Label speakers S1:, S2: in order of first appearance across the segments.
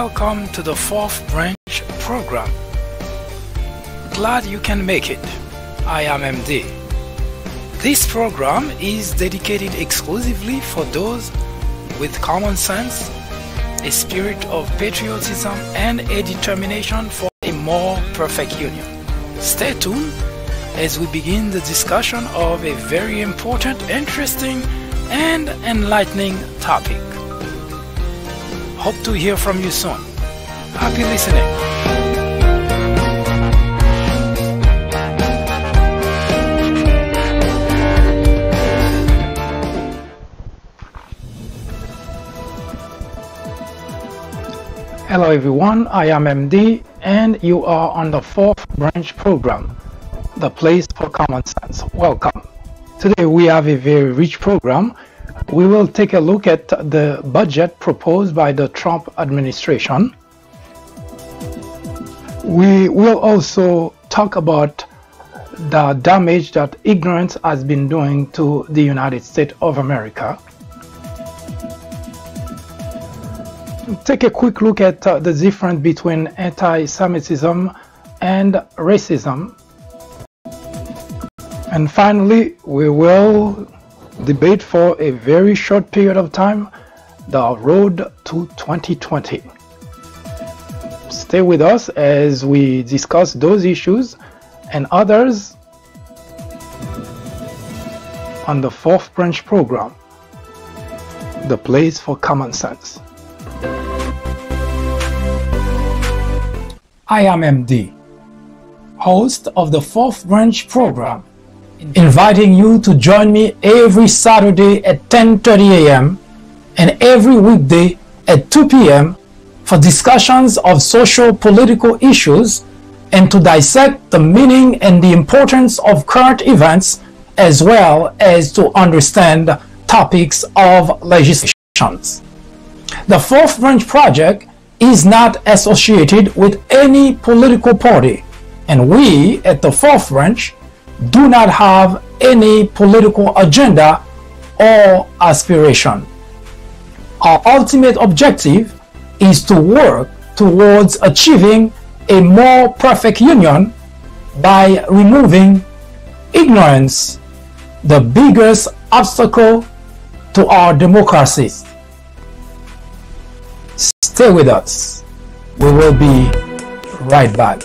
S1: Welcome to the fourth branch program. Glad you can make it. I am MD. This program is dedicated exclusively for those with common sense, a spirit of patriotism, and a determination for a more perfect union. Stay tuned as we begin the discussion of a very important, interesting, and enlightening topic. Hope to hear from you soon. Happy listening. Hello everyone, I am MD and you are on the fourth branch program, the place for common sense. Welcome. Today we have a very rich program. We will take a look at the budget proposed by the Trump administration. We will also talk about the damage that ignorance has been doing to the United States of America. Take a quick look at the difference between anti-Semitism and racism. And finally, we will debate for a very short period of time the road to 2020. Stay with us as we discuss those issues and others on the fourth branch program, the place for common sense. I am MD, host of the fourth branch program, inviting you to join me every Saturday at 10:30 a.m. and every weekday at 2 p.m. for discussions of social political issues and to dissect the meaning and the importance of current events as well as to understand topics of legislations. The Fourth Branch Project is not associated with any political party, and we at the Fourth Branch do not have any political agenda or aspiration. Our ultimate objective is to work towards achieving a more perfect union by removing ignorance, the biggest obstacle to our democracies. Stay with us. We will be right back.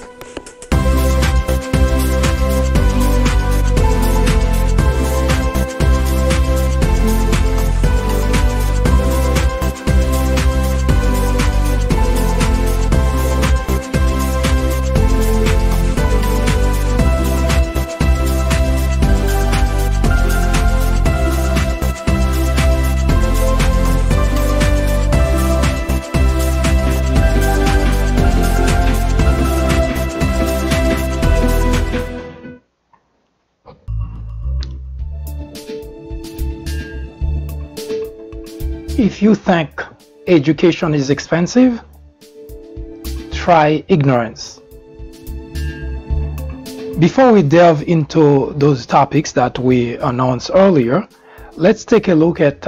S1: If you think education is expensive, try ignorance. Before we delve into those topics that we announced earlier, let's take a look at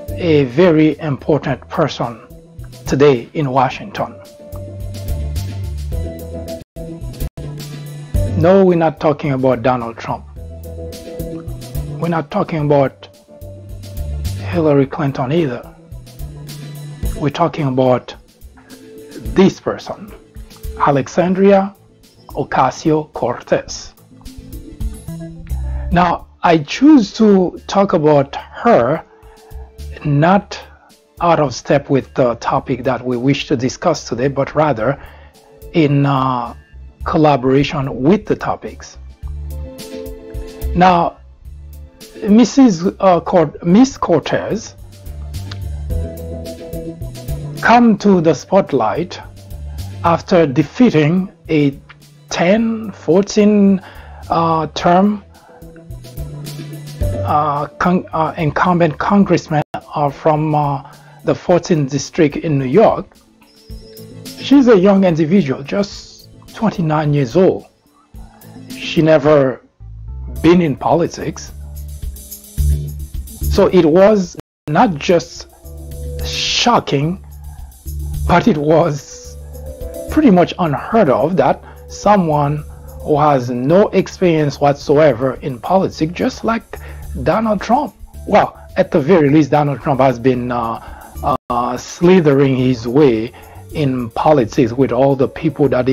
S1: a very important person today in Washington. No, we're not talking about Donald Trump. We're not talking about Hillary Clinton either. We're talking about this person, Alexandria Ocasio-Cortez. Now, I choose to talk about her not out of step with the topic that we wish to discuss today, but rather in collaboration with the topics. Now, Miss Cortez come to the spotlight after defeating a 14 term incumbent congressman from the 14th district in New York. She's a young individual, just 29 years old. She never been in politics. So it was not just shocking But it was pretty much unheard of that someone who has no experience whatsoever in politics, just like Donald Trump. Well, at the very least, Donald Trump has been slithering his way in politics with all the people that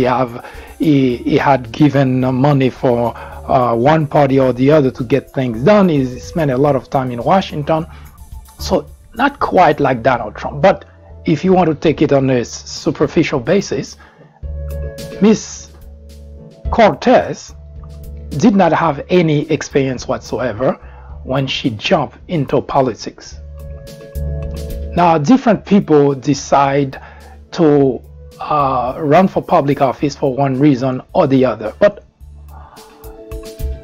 S1: he had given money for one party or the other to get things done. He spent a lot of time in Washington, so not quite like Donald Trump. But if you want to take it on a superficial basis, Miss Cortez did not have any experience whatsoever when she jumped into politics. Now, different people decide to run for public office for one reason or the other, but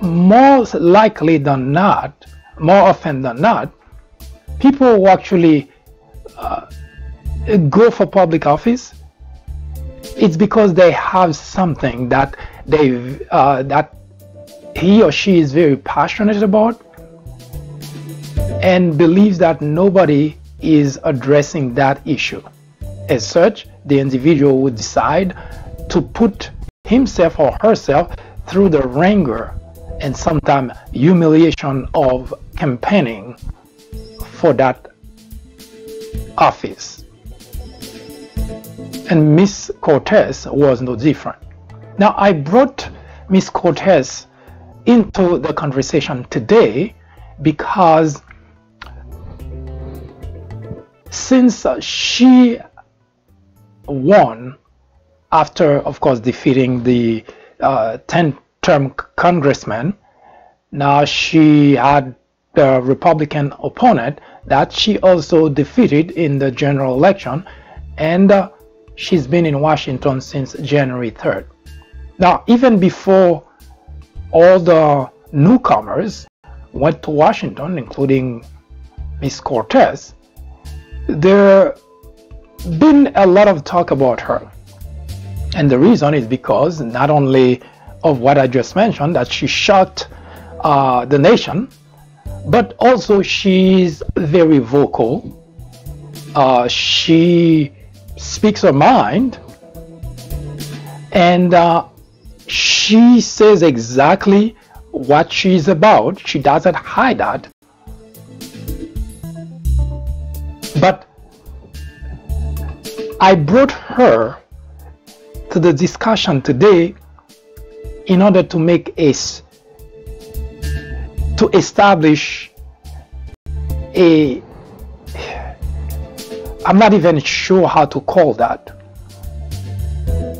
S1: more often than not, people who actually go for public office, it's because they have something that that he or she is very passionate about and believes that nobody is addressing that issue. As such, the individual would decide to put himself or herself through the wrangler and sometimes humiliation of campaigning for that office. And Miss Cortez was no different. Now, I brought Miss Cortez into the conversation today because since she won after, of course, defeating the 10th-term congressman, now she had the Republican opponent that she also defeated in the general election, and she's been in Washington since January 3rd. Now, even before all the newcomers went to Washington, including Miss Cortez, there been a lot of talk about her. And the reason is because not only of what I just mentioned, that she shocked the nation, but also she's very vocal. She speaks her mind, and she says exactly what she's about. She doesn't hide that. But I brought her to the discussion today in order to establish a, I'm not even sure how to call that.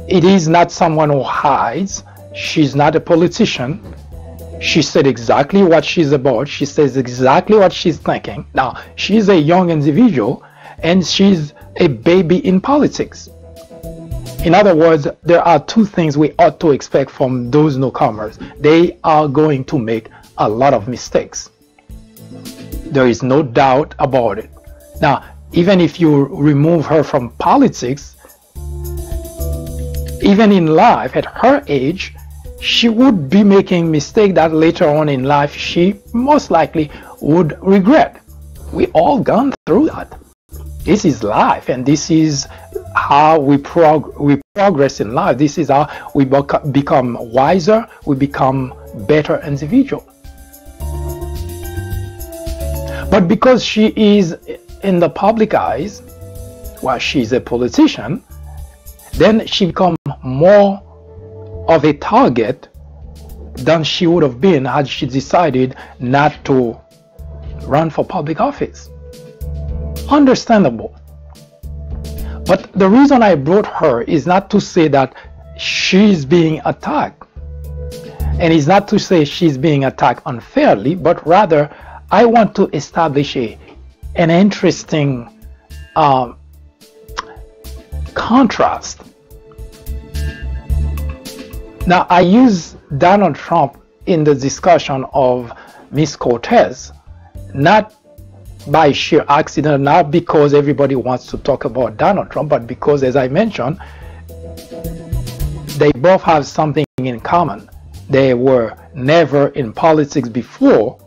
S1: It is not someone who hides. She's not a politician. She said exactly what she's about. She says exactly what she's thinking. Now, she's a young individual and she's a baby in politics. In other words, there are two things we ought to expect from those newcomers. They are going to make a lot of mistakes. There is no doubt about it. Now, even if you remove her from politics, even in life, at her age, she would be making mistakes that later on in life she most likely would regret. We all gone through that. This is life, and this is how we progress in life. This is how we become wiser, we become better individuals. But because she is in the public eyes, well, she's a politician, then she becomes more of a target than she would have been had she decided not to run for public office. Understandable. But the reason I brought her is not to say that she's being attacked, and it's not to say she's being attacked unfairly, but rather I want to establish an interesting contrast. Now, I use Donald Trump in the discussion of Miss Cortez, not by sheer accident, not because everybody wants to talk about Donald Trump, but because, as I mentioned, they both have something in common. They were never in politics before,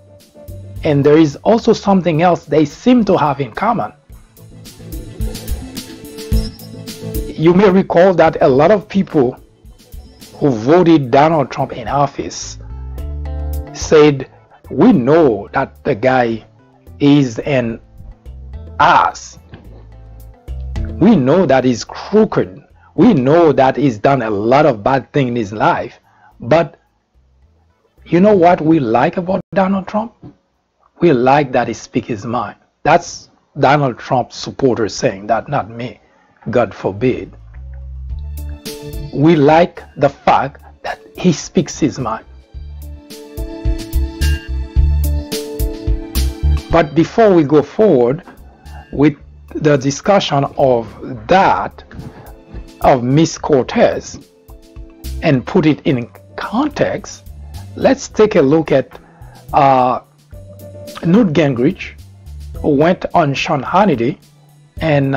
S1: and there is also something else they seem to have in common. you may recall that a lot of people who voted Donald Trump in office said, we know that the guy is an ass. We know that he's crooked. We know that he's done a lot of bad things in his life. But you know what we like about Donald Trump? We like that he speaks his mind. That's Donald Trump's supporters saying that, not me. God forbid. We like the fact that he speaks his mind. But before we go forward with the discussion of that, of Miss Cortez, and put it in context, let's take a look at Newt Gingrich, who went on Sean Hannity and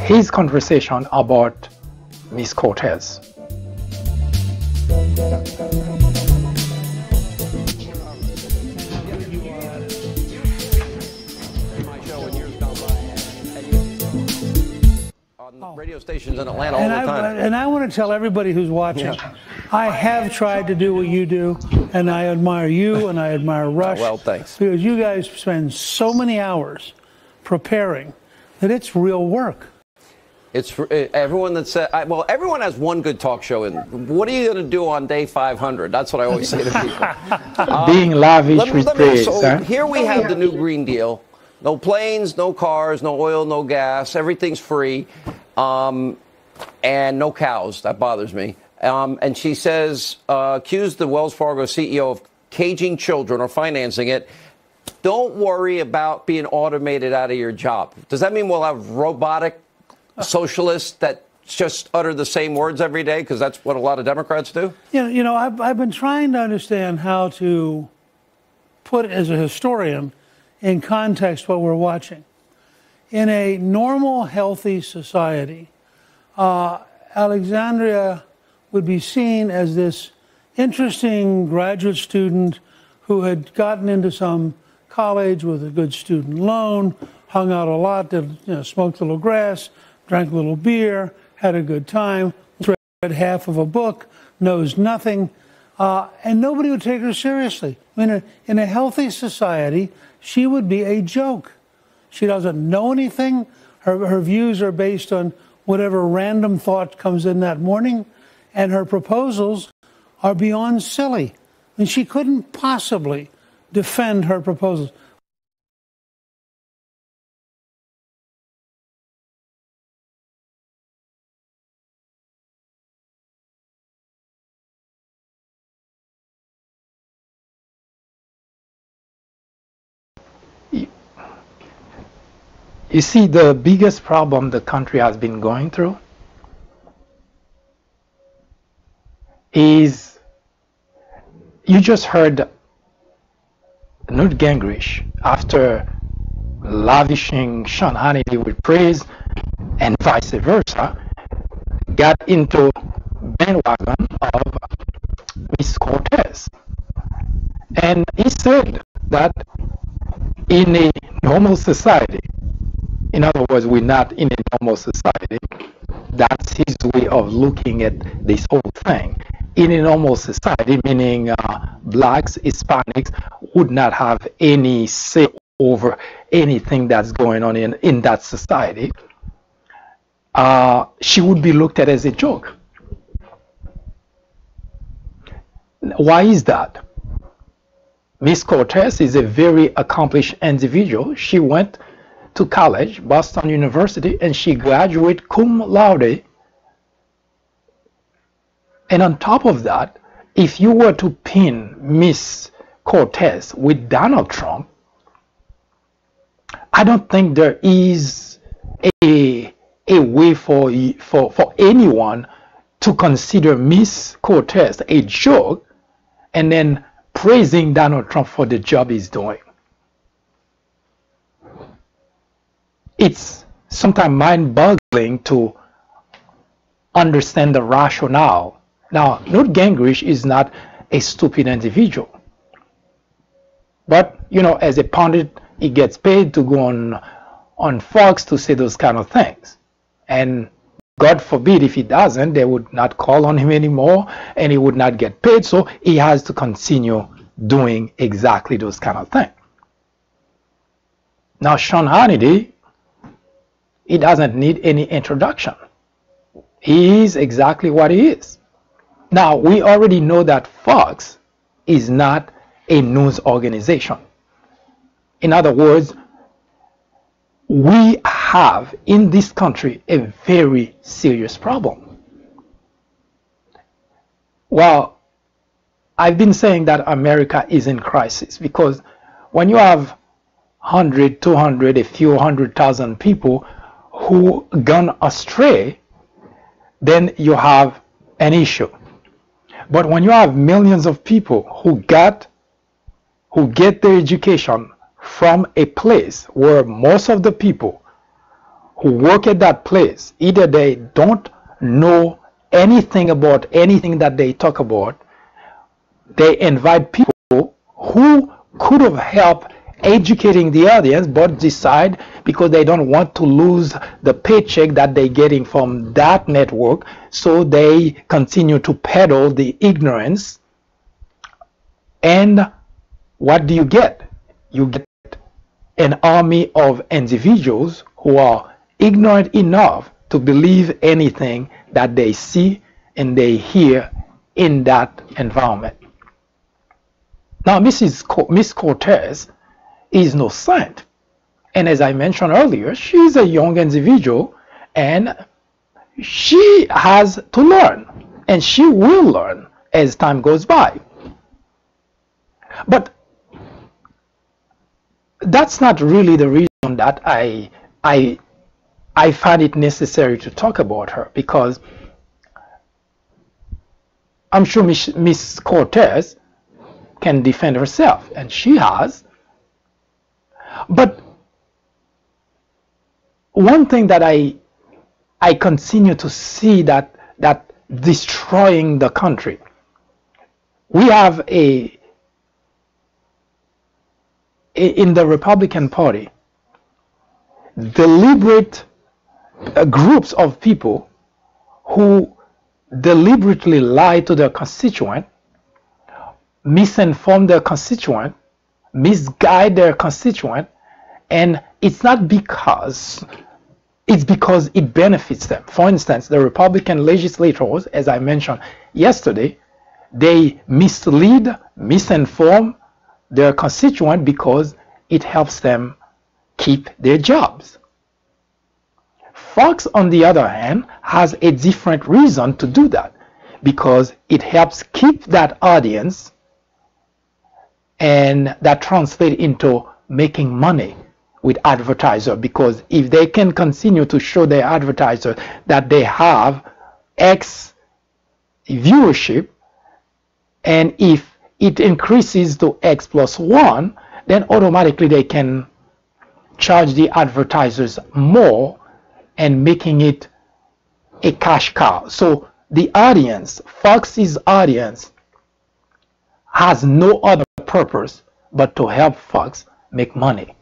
S1: his conversation about Miss Cortez.
S2: Radio stations in Atlanta all the time.
S3: And I want to tell everybody who's watching, I have tried to do what you do, and I admire you and I admire Rush.
S2: Well, thanks.
S3: Because you guys spend so many hours preparing that it's real work.
S2: It's everyone that said, well, everyone has one good talk show. And what are you going to do on day 500? That's what I always say to people.
S1: Being lavish with praise.
S2: So here we have the new Green Deal. No planes, no cars, no oil, no gas. Everything's free. And no cows. That bothers me. And she says, accused the Wells Fargo CEO of caging children or financing it. Don't worry about being automated out of your job. Does that mean we'll have robotic socialists that just utter the same words every day? Because that's what a lot of Democrats do.
S3: You know, I've been trying to understand how to put, as a historian, in context what we're watching. In a normal, healthy society, Alexandria would be seen as this interesting graduate student who had gotten into some college with a good student loan, hung out a lot, smoked a little grass, drank a little beer, had a good time, read half of a book, knows nothing, and nobody would take her seriously. I mean, in a healthy society, she would be a joke. She doesn't know anything. Her views are based on whatever random thought comes in that morning, and her proposals are beyond silly. And she couldn't possibly defend her proposals.
S1: You see, the biggest problem the country has been going through is, you just heard Newt Gingrich, after lavishing Sean Hannity with praise and vice versa, got into bandwagon of Miss Cortez. And he said that in a normal society, in other words, we're not in a normal society. That's his way of looking at this whole thing. In a normal society, meaning blacks, Hispanics would not have any say over anything that's going on in that society. She would be looked at as a joke. Why is that? Miss Cortez is a very accomplished individual. She went to college, Boston University, and she graduated cum laude. And on top of that, if you were to pin Miss Cortez with Donald Trump, I don't think there is a way for anyone to consider Miss Cortez a joke and then praising Donald Trump for the job he's doing. It's sometimes mind-boggling to understand the rationale. Now, Newt Gingrich is not a stupid individual. But, you know, as a pundit, he gets paid to go on Fox to say those kind of things. And God forbid if he doesn't, they would not call on him anymore and he would not get paid. So he has to continue doing exactly those kind of things. Now, Sean Hannity, he doesn't need any introduction. He is exactly what he is. Now, we already know that Fox is not a news organization. In other words, we have in this country a very serious problem. Well, I've been saying that America is in crisis because when you have 100, 200, a few 100,000 people who gone astray, then you have an issue. But when you have millions of people who get their education from a place where most of the people who work at that place, either they don't know anything about anything that they talk about, they invite people who could have helped educating the audience but decide because they don't want to lose the paycheck that they're getting from that network, so they continue to peddle the ignorance. And what do you get? You get an army of individuals who are ignorant enough to believe anything that they see and they hear in that environment. Now, Miss Cortez is no saint. And as I mentioned earlier, she's a young individual and she has to learn, and she will learn as time goes by. But that's not really the reason that I find it necessary to talk about her, because I'm sure Miss Cortez can defend herself, and she has. But one thing that I continue to see that destroying the country, we have in the Republican Party deliberate groups of people who deliberately lie to their constituent, misinform their constituent, misguide their constituent, and it's not because it's because it benefits them. For instance, the Republican legislators, as I mentioned yesterday, they mislead, misinform their constituent because it helps them keep their jobs. Fox, on the other hand, has a different reason to do that, because it helps keep that audience, and that translates into making money with advertisers, because if they can continue to show their advertisers that they have X viewership, and if it increases to X plus 1, then automatically they can charge the advertisers more and making it a cash cow. So the audience, Fox's audience, has no other purpose but to help Fox make money.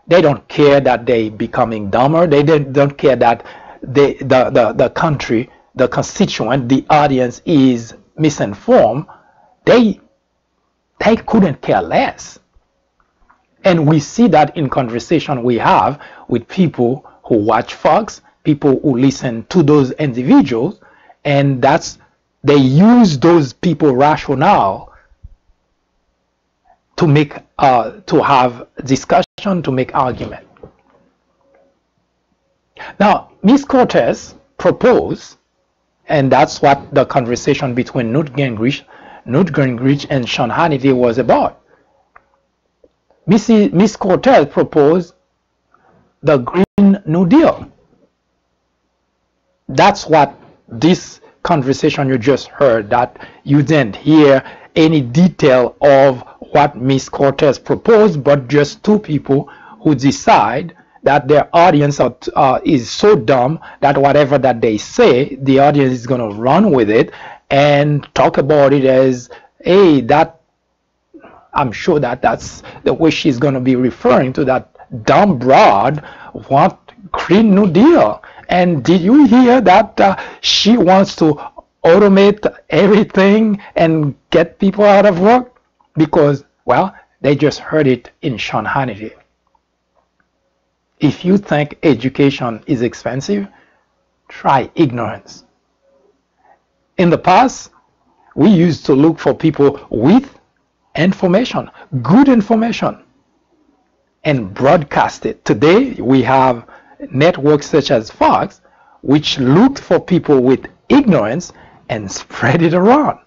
S1: They don't care that they becoming dumber. They don't care that the country, the constituent, the audience is misinformed. They couldn't care less. And we see that in conversation we have with people who watch Fox, people who listen to those individuals, and they use those people rationale to make to have discussion, to make argument. Now, Ms. Cortez proposed, and that's what the conversation between Newt Gingrich and Sean Hannity was about. Ms. Cortez proposed the Green New Deal. That's what this conversation you just heard, that you didn't hear any detail of what Ms. Cortez proposed, but just two people who decide that their audience is so dumb that whatever that they say, the audience is going to run with it and talk about it as, hey, that I'm sure that's the way she's going to be referring to, that dumb broad want Green New Deal. And did you hear that she wants to automate everything and get people out of work? Because, well, they just heard it in Sean Hannity. If you think education is expensive, try ignorance. In the past, we used to look for people with information, good information, and broadcast it. Today, we have networks such as Fox, which looked for people with ignorance and spread it around.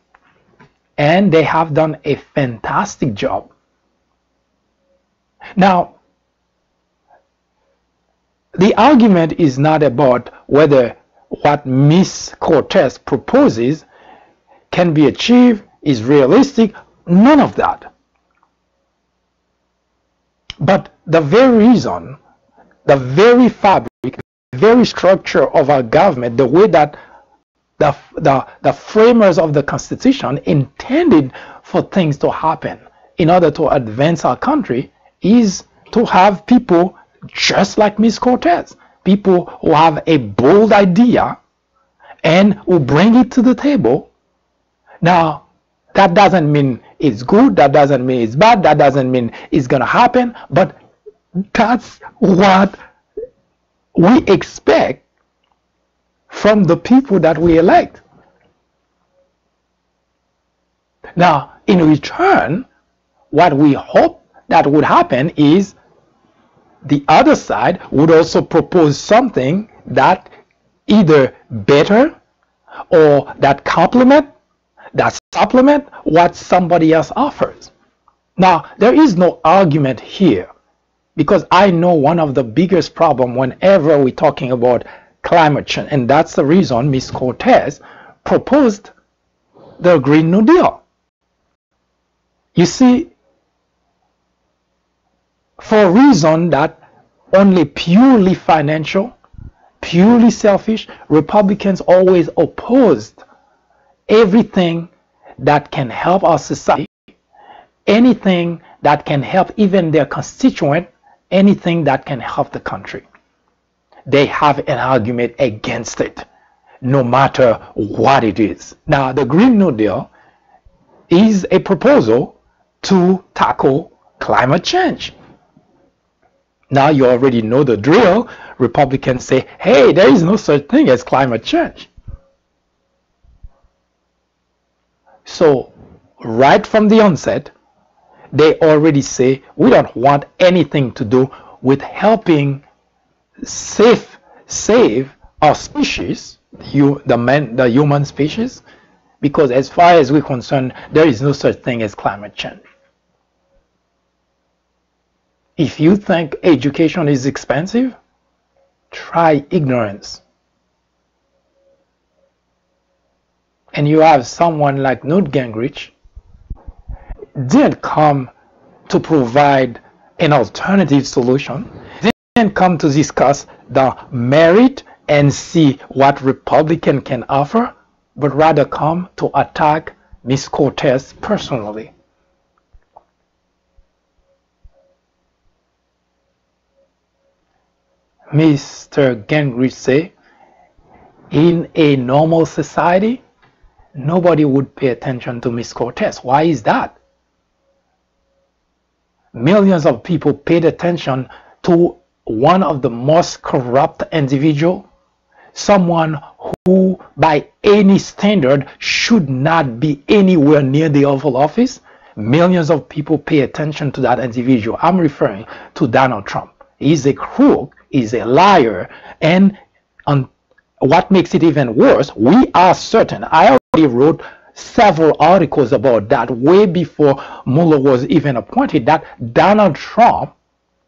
S1: And they have done a fantastic job. Now, the argument is not about whether what Ms. Cortez proposes can be achieved, is realistic, none of that. But the very reason, the very fabric, the very structure of our government, the way that the framers of the Constitution intended for things to happen in order to advance our country is to have people just like Ms. Cortez, people who have a bold idea and who bring it to the table. Now, that doesn't mean it's good, that doesn't mean it's bad, that doesn't mean it's going to happen, but that's what we expect from the people that we elect. Now, in return, what we hope that would happen is the other side would also propose something that either better or that complement, that supplement what somebody else offers. Now, there is no argument here, because I know one of the biggest problems whenever we're talking about climate change, and that's the reason Ms. Cortez proposed the Green New Deal. You see, for a reason that only purely financial, purely selfish, Republicans always opposed everything that can help our society, anything that can help even their constituent, anything that can help the country. They have an argument against it, no matter what it is. Now, the Green New Deal is a proposal to tackle climate change. Now, you already know the drill. Republicans say, hey, there is no such thing as climate change. So, right from the onset, they already say, we don't want anything to do with helping save our species, the human species, because as far as we're concerned, there is no such thing as climate change. If you think education is expensive, try ignorance. And you have someone like Newt Gingrich didn't come to provide an alternative solution. They didn't come to discuss the merit and see what Republican can offer, but rather come to attack Ms. Cortez personally. Mr. Gingrich say, in a normal society, nobody would pay attention to Ms. Cortez. Why is that? Millions of people paid attention to one of the most corrupt individuals, someone who by any standard should not be anywhere near the Oval Office. Millions of people pay attention to that individual. I'm referring to Donald Trump. He's a crook, he's a liar, and what makes it even worse, we are certain, I already wrote several articles about that way before Mueller was even appointed, that Donald Trump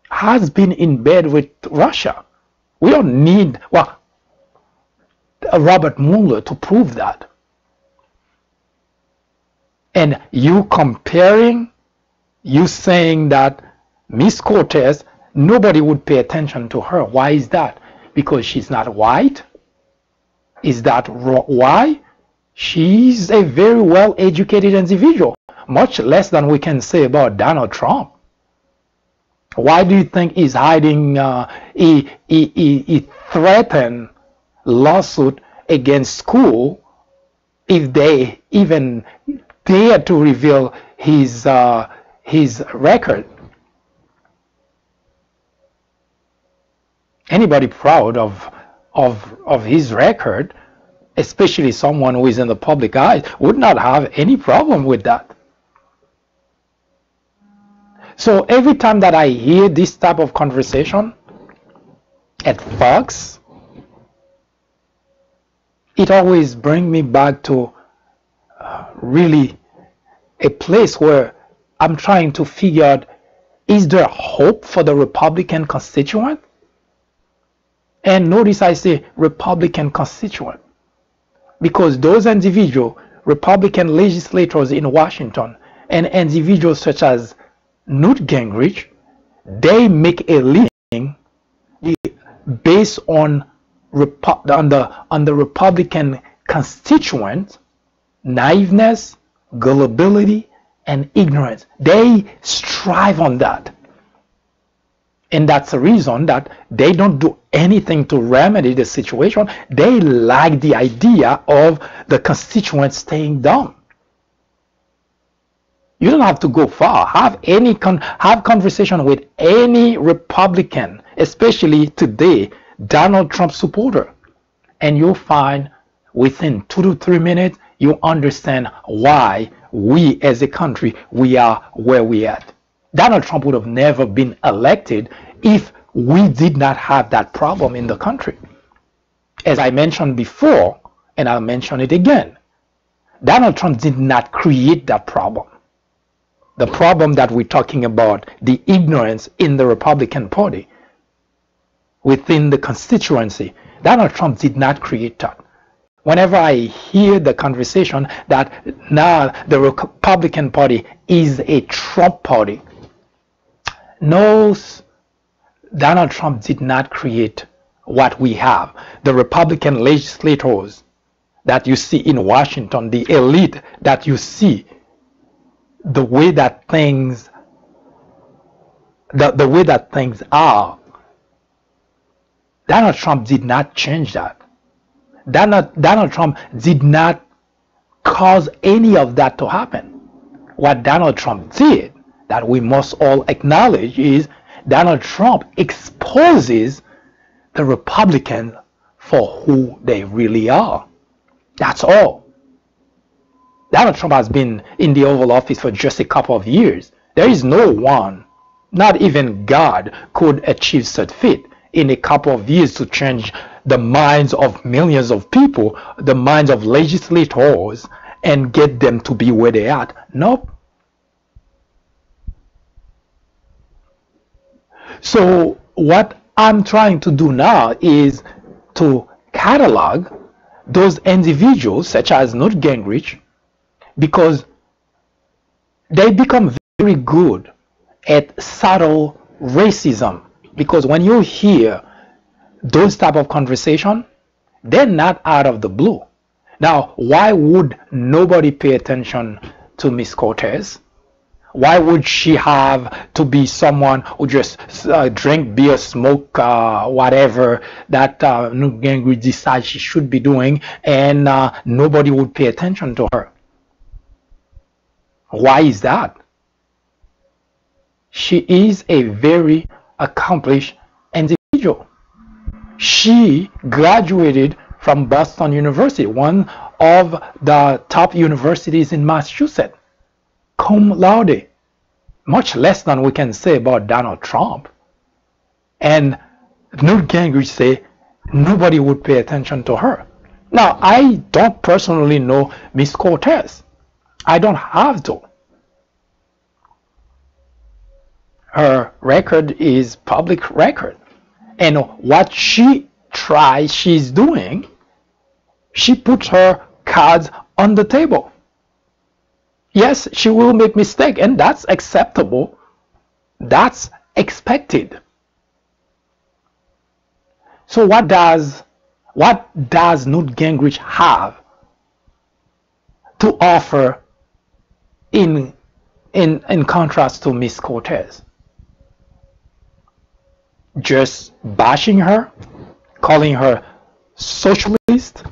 S1: has been in bed with Russia. We don't need, well, Robert Mueller to prove that. And you comparing, you saying that Ms. Cortez, nobody would pay attention to her. Why is that? Because she's not white? Is that why? She's a very well-educated individual, much less than we can say about Donald Trump. Why do you think he's hiding? He threatened lawsuit against school if they even dare to reveal his record. Anybody proud of his record, especially someone who is in the public eye, would not have any problem with that. So every time that I hear this type of conversation at Fox, it always brings me back to really a place where I'm trying to figure out, is there hope for the Republican constituent? And notice I say Republican constituent, because those individual Republican legislators in Washington and individuals such as Newt Gingrich, they make a living based on the Republican constituent naiveness, gullibility, and ignorance. They strive on that. And that's the reason that they don't do anything to remedy the situation. They like the idea of the constituents staying dumb. You don't have to go far. Have conversation with any Republican, especially today, Donald Trump supporter, and you'll find within 2 to 3 minutes you understand why we as a country, we are where we are. Donald Trump would have never been elected if we did not have that problem in the country. As I mentioned before, and I'll mention it again, Donald Trump did not create that problem. The problem that we're talking about, the ignorance in the Republican Party, within the constituency, Donald Trump did not create that. Whenever I hear the conversation that now the Republican Party is a Trump party, no, Donald Trump did not create what we have. The Republican legislators that you see in Washington, the elite that you see, the way that things are, Donald Trump did not change that. Donald Trump did not cause any of that to happen. What Donald Trump did, that we must all acknowledge, is Donald Trump exposes the Republicans for who they really are. That's all. Donald Trump has been in the Oval Office for just a couple of years. There is no one, not even God, could achieve such feat in a couple of years to change the minds of millions of people, the minds of legislators, and get them to be where they are. Nope. So what I'm trying to do now is to catalog those individuals such as Newt Gingrich, because they become very good at subtle racism. Because when you hear those type of conversation, they're not out of the blue. Now, why would nobody pay attention to Miss Cortez? Why would she have to be someone who just drink beer, smoke whatever that Newt Gingrich decides she should be doing, and nobody would pay attention to her? Why is that? She is a very accomplished individual. She graduated from Boston University, one of the top universities in Massachusetts, cum laude. Much less than we can say about Donald Trump. And Newt Gingrich say nobody would pay attention to her. Now, I don't personally know Miss Cortez. I don't have to. Her record is public record. And what she's doing, she puts her cards on the table. Yes, she will make mistake, and that's acceptable. That's expected. So what does Newt Gingrich have to offer in contrast to Miss Cortez? Just bashing her, calling her socialist,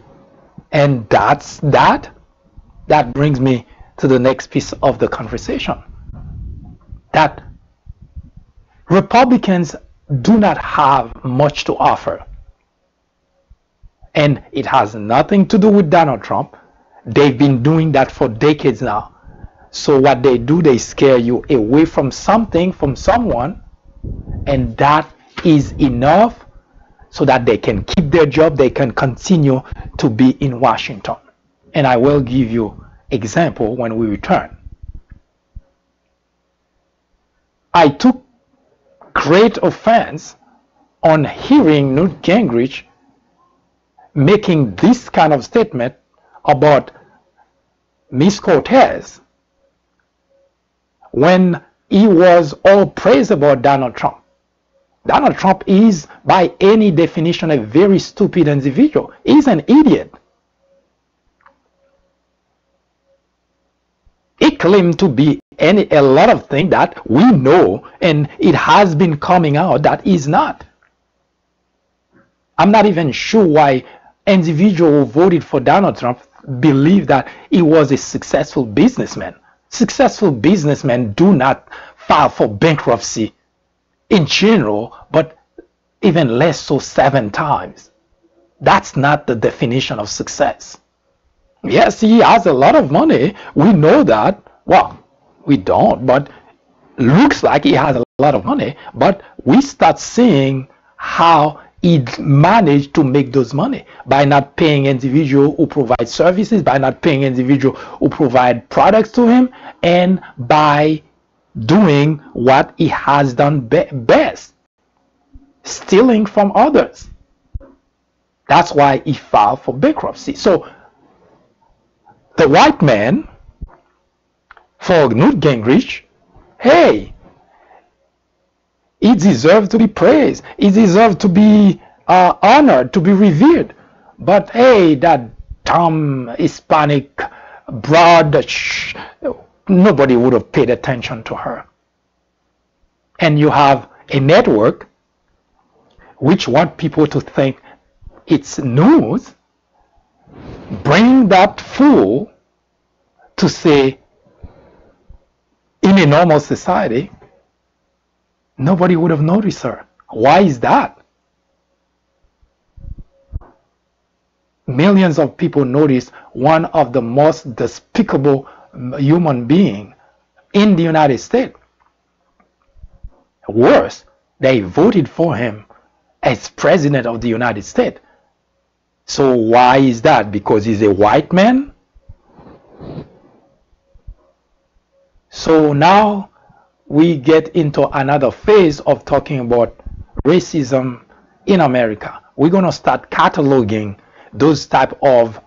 S1: and that's that. That brings me to the next piece of the conversation. That Republicans do not have much to offer. And it has nothing to do with Donald Trump. They've been doing that for decades now. So what they do, they scare you away from something, from someone, and that is enough so that they can keep their job, they can continue to be in Washington. And I will give you example when we return. I took great offense on hearing Newt Gingrich making this kind of statement about Miss Cortez when he was all praise about Donald Trump. Donald Trump is, by any definition, a very stupid individual. He's an idiot. He claimed to be a lot of things that we know, and it has been coming out that he's not. I'm not even sure why individuals who voted for Donald Trump believe that he was a successful businessman. Successful businessmen do not file for bankruptcy in general, but even less so 7 times. That's not the definition of success. Yes, he has a lot of money. We know that. Well, we don't, but looks like he has a lot of money. But we start seeing how he managed to make those money by not paying individuals who provide services, by not paying individuals who provide products to him, and by doing what he has done best, stealing from others. That's why he filed for bankruptcy. So the white man, for Newt Gingrich, hey, he deserved to be praised. He deserved to be honored, to be revered. But hey, that dumb Hispanic broad, nobody would have paid attention to her. And you have a network which want people to think it's news, bring that fool to say, in a normal society, nobody would have noticed her. Why is that? Millions of people notice one of the most despicable human beings in the United States. Worse, they voted for him as president of the United States. So why is that? Because he's a white man? So now we get into another phase of talking about racism in America. We're going to start cataloging those type of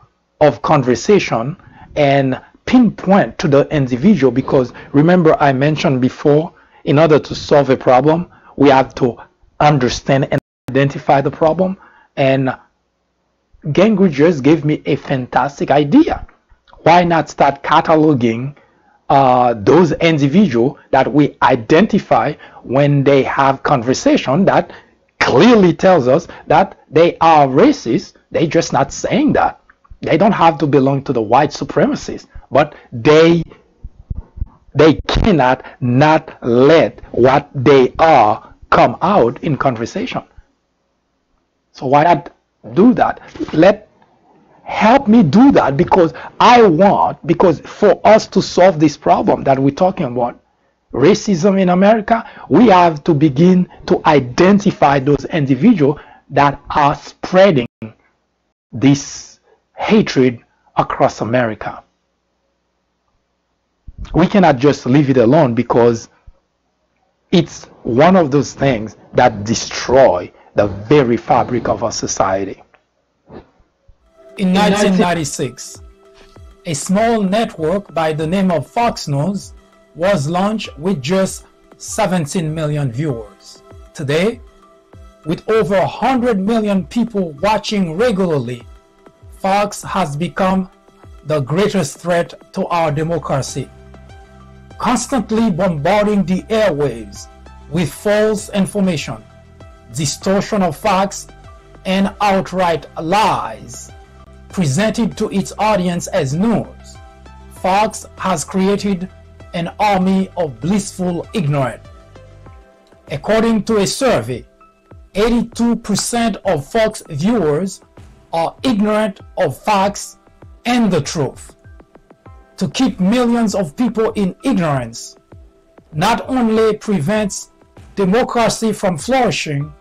S1: conversation and pinpoint to the individual, because remember I mentioned before, in order to solve a problem, we have to understand and identify the problem. And Gingrich just gave me a fantastic idea. Why not start cataloging those individuals that we identify when they have conversation that clearly tells us that they are racist. They're just not saying that. They don't have to belong to the white supremacists, but they cannot not let what they are come out in conversation. So why not do that? Help me do that, because because for us to solve this problem that we're talking about, racism in America, we have to begin to identify those individuals that are spreading this hatred across America. We cannot just leave it alone, because it's one of those things that destroy the very fabric of our society.
S4: In 1996, a small network by the name of Fox News was launched with just 17 million viewers. Today, with over 100 million people watching regularly, Fox has become the greatest threat to our democracy, constantly bombarding the airwaves with false information, distortion of facts,
S1: and outright lies presented to its audience as news, Fox has created an army of blissful ignorance. According to a survey, 82% of Fox viewers are ignorant of facts and the truth. To keep millions of people in ignorance not only prevents democracy from flourishing,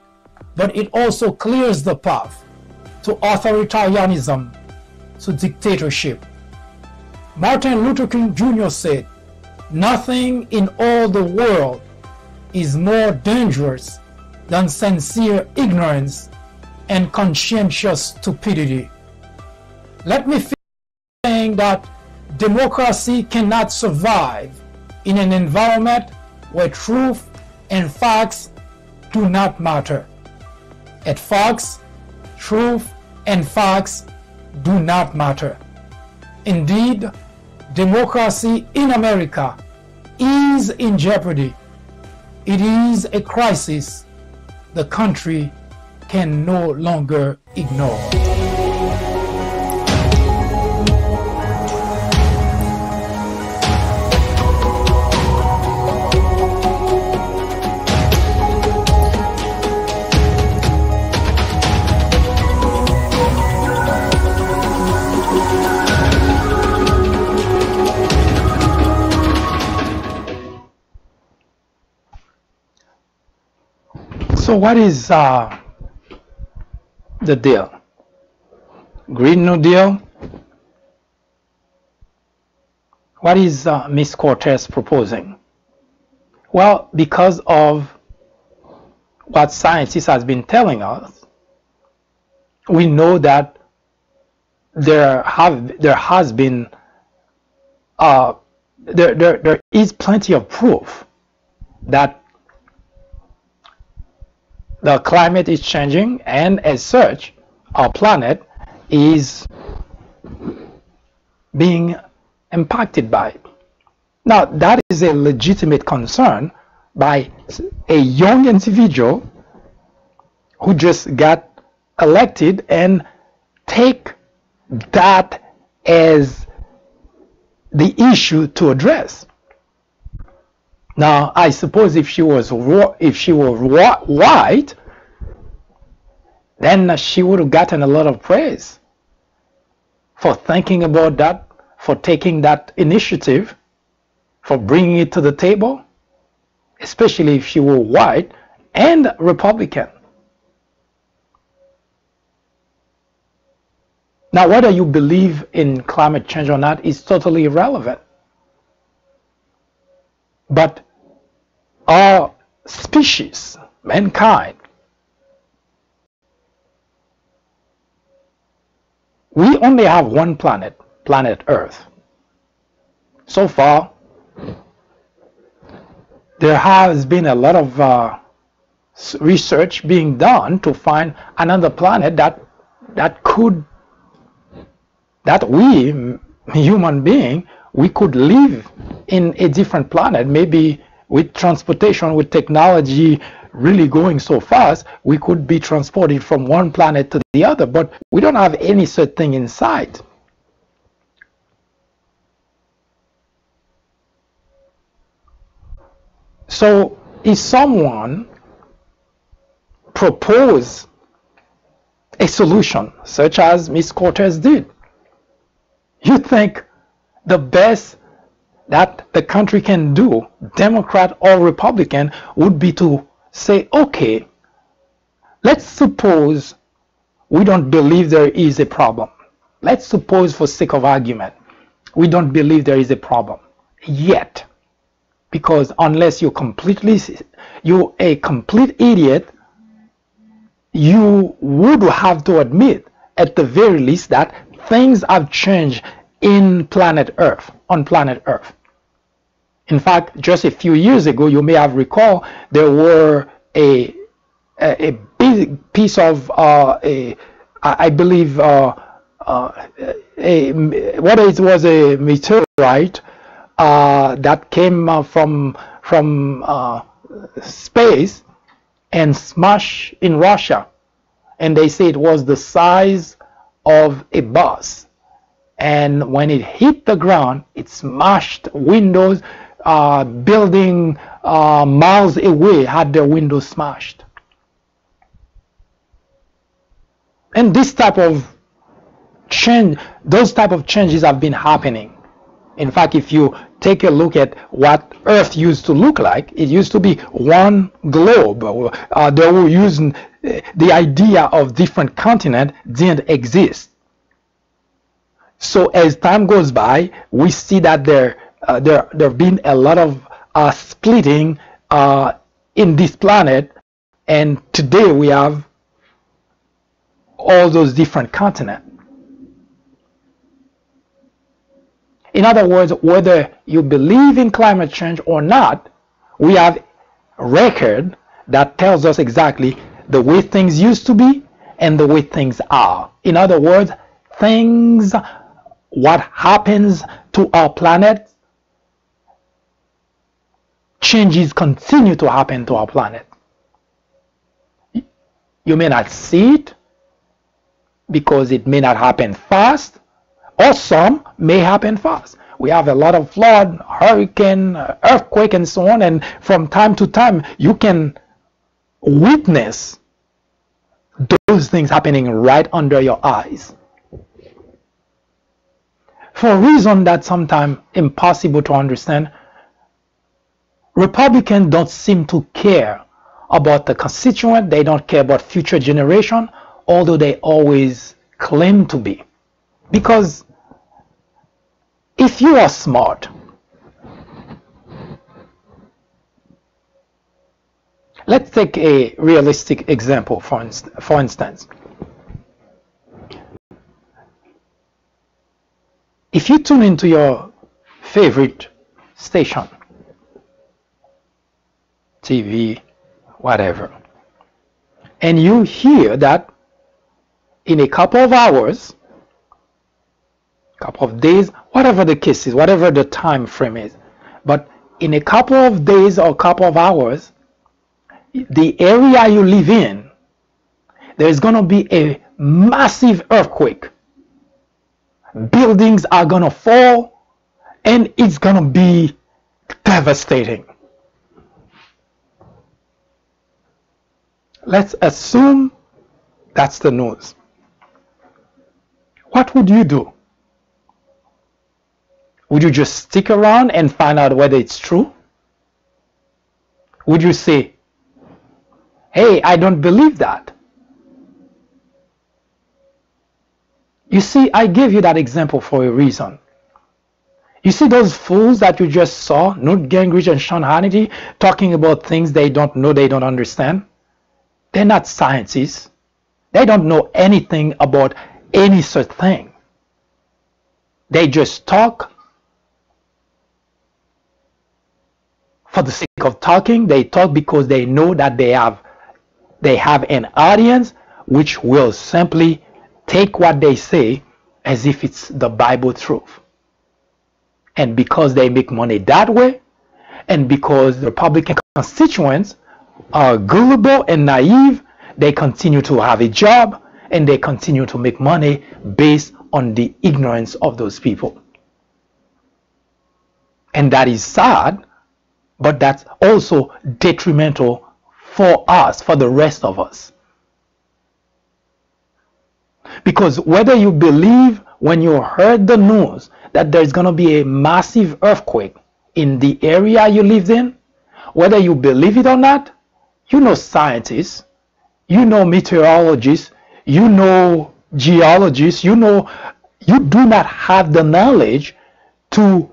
S1: but it also clears the path to authoritarianism, to dictatorship. Martin Luther King Jr. said, "Nothing in all the world is more dangerous than sincere ignorance and conscientious stupidity." Let me finish saying that democracy cannot survive in an environment where truth and facts do not matter. At Fox, truth and facts do not matter. Indeed, democracy in America is in jeopardy. It is a crisis the country can no longer ignore. So what is the deal? Green New Deal? What is Ms. Cortez proposing? Well, because of what scientists has been telling us, we know that there is plenty of proof that the climate is changing, and as such, our planet is being impacted by it. Now, that is a legitimate concern by a young individual who just got elected and take that as the issue to address. Now, I suppose if she was white, then she would have gotten a lot of praise for thinking about that, for taking that initiative, for bringing it to the table, especially if she were white and Republican. Now, whether you believe in climate change or not is totally irrelevant. But our species, mankind, we only have one planet, planet Earth. So far, there has been a lot of research being done to find another planet that we, human being, we could live in a different planet. Maybe with transportation, with technology really going so fast, we could be transported from one planet to the other, but we don't have any such thing in sight. So if someone propose a solution such as Ms. Cortez did, you think the best that the country can do, Democrat or Republican, would be to say, okay, let's suppose we don't believe there is a problem. Let's suppose, for sake of argument, we don't believe there is a problem yet, because unless you're a complete idiot, you would have to admit at the very least that things have changed on planet Earth. In fact, just a few years ago, you may have recalled, there were a big piece of I believe whether it was a meteorite that came from space and smashed in Russia, and they say it was the size of a bus. And when it hit the ground, it smashed windows. Building miles away had their windows smashed. And this type of change, those type of changes have been happening. In fact, if you take a look at what Earth used to look like, it used to be one globe. They were using the idea of different continents didn't exist. So as time goes by, we see that there have been a lot of splitting in this planet, and today we have all those different continents. In other words, whether you believe in climate change or not, we have a record that tells us exactly the way things used to be and the way things are. In other words, things, what happens to our planet, changes continue to happen to our planet. You may not see it because it may not happen fast, or some may happen fast. We have a lot of flood, hurricane, earthquake, and so on, and from time to time you can witness those things happening right under your eyes. For a reason that's sometimes impossible to understand, Republicans don't seem to care about the constituent. They don't care about future generation, although they always claim to be. Because if you are smart, let's take a realistic example, for instance. If you tune into your favorite station, TV, whatever, and you hear that in a couple of hours, couple of days, whatever the case is, whatever the time frame is, but in a couple of days or couple of hours, the area you live in, there's going to be a massive earthquake. Buildings are going to fall, and it's going to be devastating. Let's assume that's the news. What would you do? Would you just stick around and find out whether it's true? Would you say, hey, I don't believe that? You see, I gave you that example for a reason. You see those fools that you just saw, Newt Gingrich and Sean Hannity, talking about things they don't know, they don't understand? They're not scientists. They don't know anything about any such thing. They just talk for the sake of talking. They talk because they know that they have an audience which will simply take what they say as if it's the Bible truth. And because they make money that way, and because the Republican constituents are gullible and naive, they continue to have a job and they continue to make money based on the ignorance of those people. And that is sad, but that's also detrimental for us, for the rest of us. Because whether you believe when you heard the news that there's going to be a massive earthquake in the area you lived in, whether you believe it or not, you know scientists, you know meteorologists, you know geologists, you know you do not have the knowledge to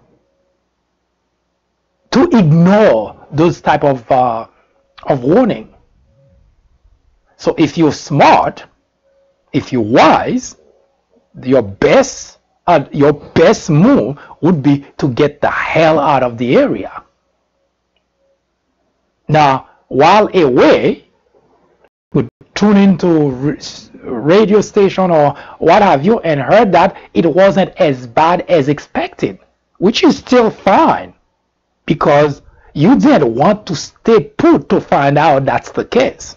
S1: ignore those type of warning. So if you're smart, if you're wise, your best move would be to get the hell out of the area. Now, while away, would tune into radio station or what have you and heard that it wasn't as bad as expected, which is still fine because you didn't want to stay put to find out that's the case.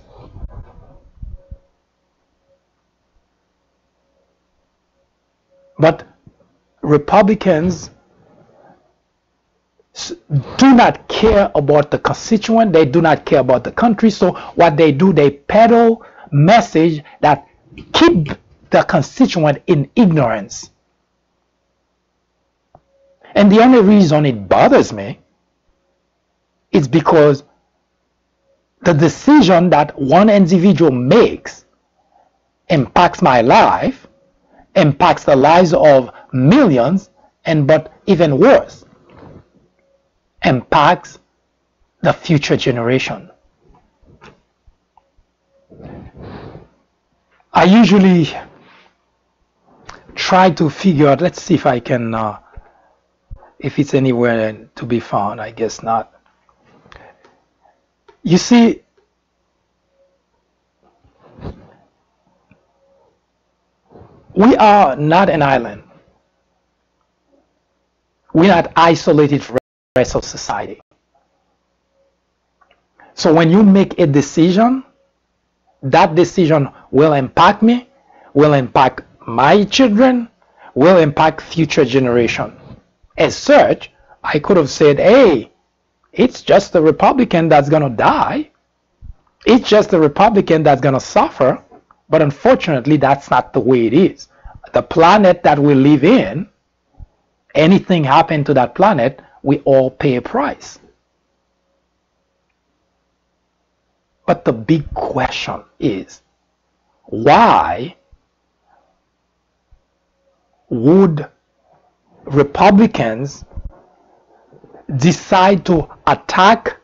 S1: But Republicans do not care about the constituent. They do not care about the country. So what they do, they peddle message that keep the constituent in ignorance. And the only reason it bothers me is because the decision that one individual makes impacts my life, impacts the lives of millions, and but even worse, impacts the future generation. I usually try to figure out, let's see if I can, if it's anywhere to be found. I guess not. You see, we are not an island. We're not isolated from the rest of society. So when you make a decision, that decision will impact me, will impact my children, will impact future generation. As such, I could have said, hey, it's just the Republican that's going to die. It's just the Republican that's going to suffer. But unfortunately, that's not the way it is. The planet that we live in, anything happen to that planet, we all pay a price. But the big question is, why would Republicans decide to attack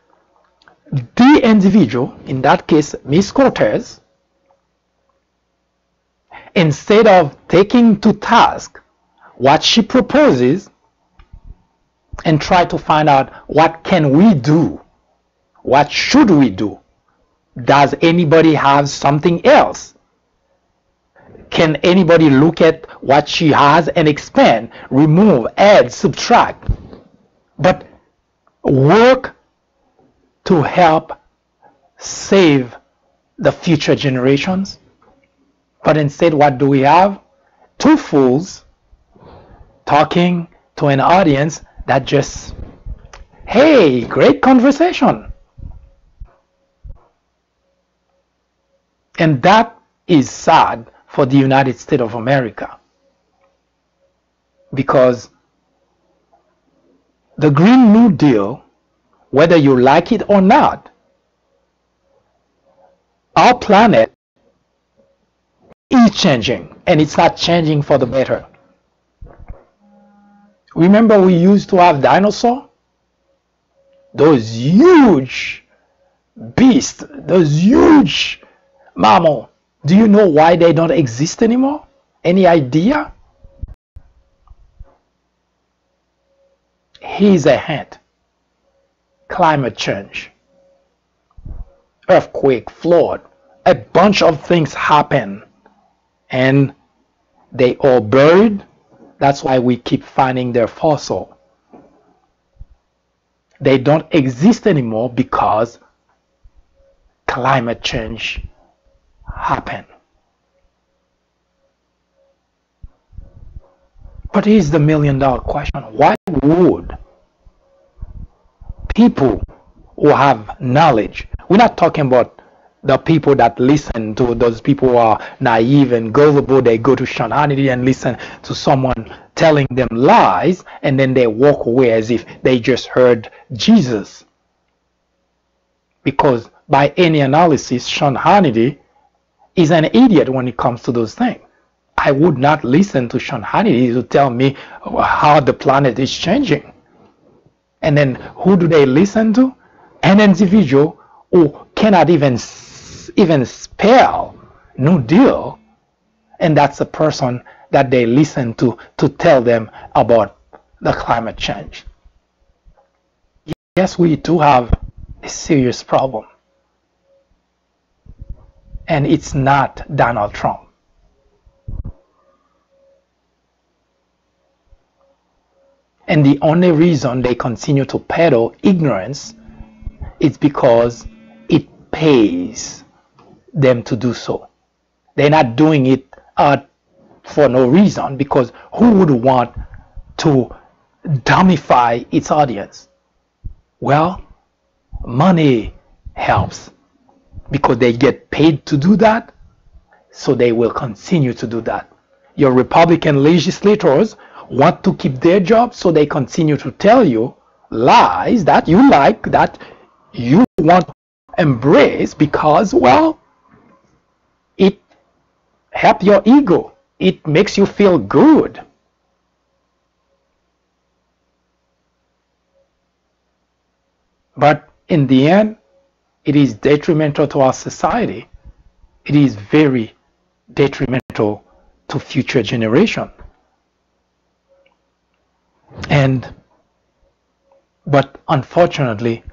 S1: the individual, in that case Ms. Cortez, instead of taking to task what she proposes and try to find out what can we do, what should we do? Does anybody have something else? Can anybody look at what she has and expand, remove, add, subtract? But work to help save the future generations. But instead, what do we have? Two fools talking to an audience that just, hey, great conversation. And that is sad for the United States of America, because the Green New Deal, whether you like it or not, our planet is changing, and it's not changing for the better. Remember, we used to have dinosaurs, those huge beasts, those huge mammals. Do you know why they don't exist anymore? Any idea? Here's a hint. Climate change, earthquake, flood, a bunch of things happen, and they all buried. That's why we keep finding their fossil. They don't exist anymore because climate change happened. But here's the million-dollar question. Why would people who have knowledge, we're not talking about the people that listen to those people who are naive and gullible, they go to Sean Hannity and listen to someone telling them lies, and then they walk away as if they just heard Jesus. Because by any analysis, Sean Hannity is an idiot when it comes to those things. I would not listen to Sean Hannity to tell me how the planet is changing. And then who do they listen to? An individual who cannot even spell New Deal, and that's the person that they listen to tell them about the climate change. Yes, we do have a serious problem, and it's not Donald Trump. And the only reason they continue to peddle ignorance is because it pays them to do so. They're not doing it for no reason, because who would want to dumbify its audience? Well, money helps because they get paid to do that, so they will continue to do that. Your Republican legislators want to keep their job, so they continue to tell you lies that you like, that you want to embrace because, well, it helps your ego. It makes you feel good. But in the end, it is detrimental to our society. It is very detrimental to future generation. But unfortunately,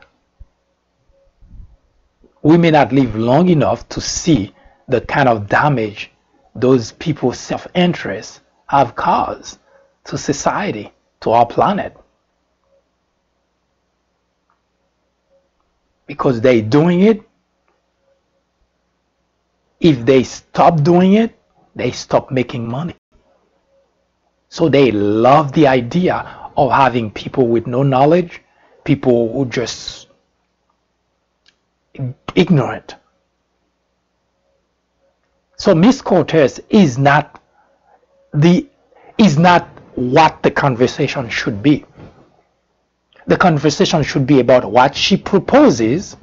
S1: we may not live long enough to see the kind of damage those people's self-interest have caused to society, to our planet. Because they're doing it. If they stop doing it, they stop making money. So they love the idea of having people with no knowledge, people who just ignorant. So Miss Cortez is not what the conversation should be. The conversation should be about what she proposes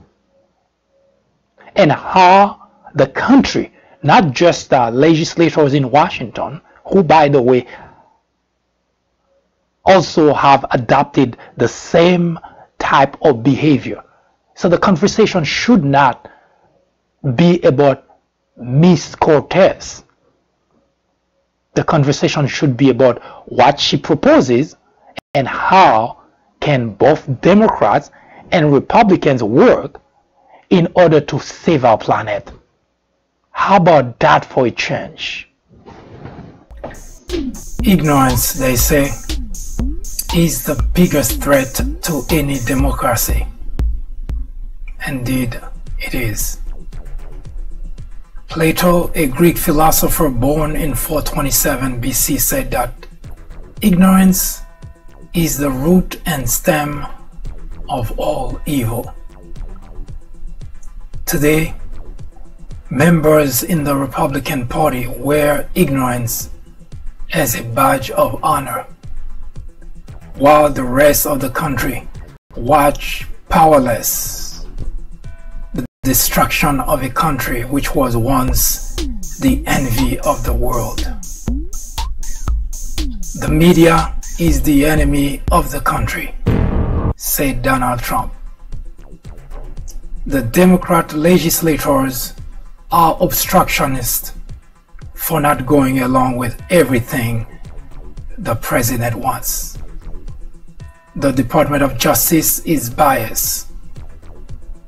S1: and how the country, not just the legislators in Washington, who, by the way, also have adopted the same type of behavior. So the conversation should not be about Miss Cortez. The conversation should be about what she proposes and how can both Democrats and Republicans work in order to save our planet. How about that for a change?
S4: Ignorance, they say, is the biggest threat to any democracy. Indeed, it is. Plato, a Greek philosopher born in 427 BC, said that ignorance is the root and stem of all evil. Today, members in the Republican Party wear ignorance as a badge of honor, while the rest of the country watch powerless the destruction of a country which was once the envy of the world. The media is the enemy of the country, said Donald Trump. The Democrat legislators are obstructionists for not going along with everything the president wants. The Department of Justice is biased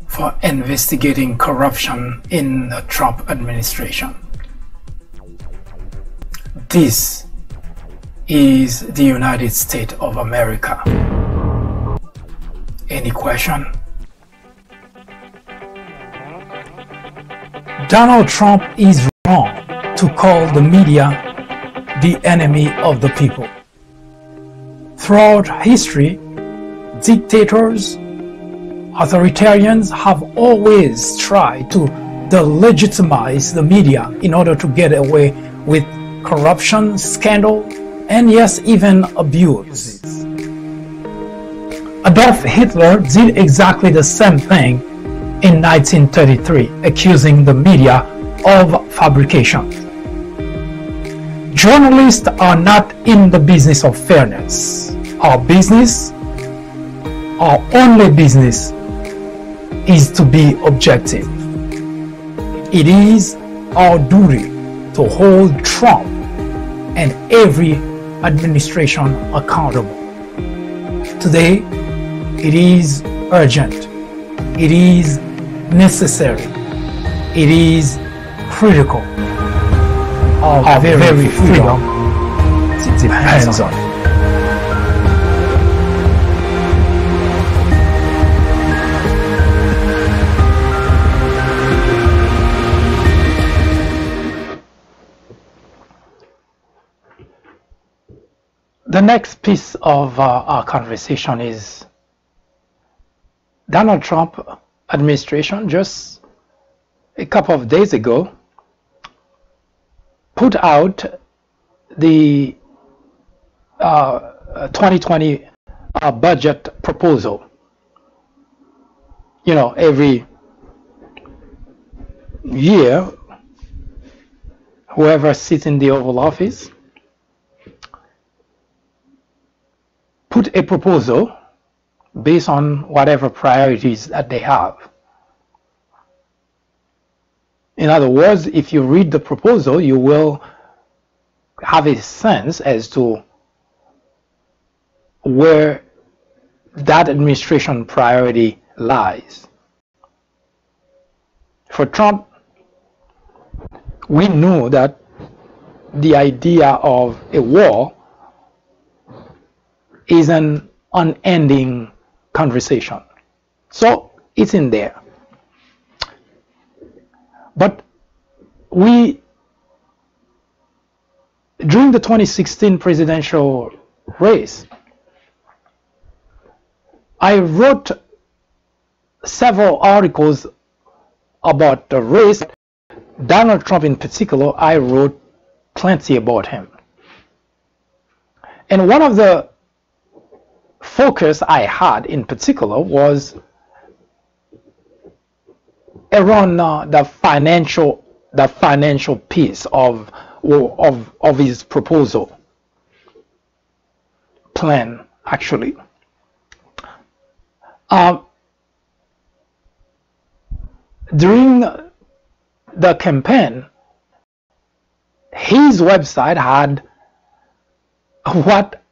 S4: for investigating corruption in the Trump administration. This is the United States of America. Any question? Donald Trump is wrong to call the media the enemy of the people. Throughout history, dictators, authoritarians have always tried to delegitimize the media in order to get away with corruption, scandal, and yes, even abuse. Adolf Hitler did exactly the same thing in 1933, accusing the media of fabrication. Journalists are not in the business of fairness. Our only business is to be objective. It is our duty to hold Trump and every administration accountable. Today, it is urgent. It is necessary. It is critical. Our very freedom depends on it.
S1: The next piece of our conversation is Donald Trump administration just a couple of days ago put out the 2020 budget proposal. You know, every year, whoever sits in the Oval Office put a proposal based on whatever priorities that they have. In other words, if you read the proposal, you will have a sense as to where that administration priority lies. For Trump, we knew that the idea of a war is an unending conversation. So it's in there. But during the 2016 presidential race, I wrote several articles about the race. Donald Trump in particular, I wrote plenty about him. And one of the focus I had in particular was around the financial piece of his proposal plan, actually. During the campaign, his website had what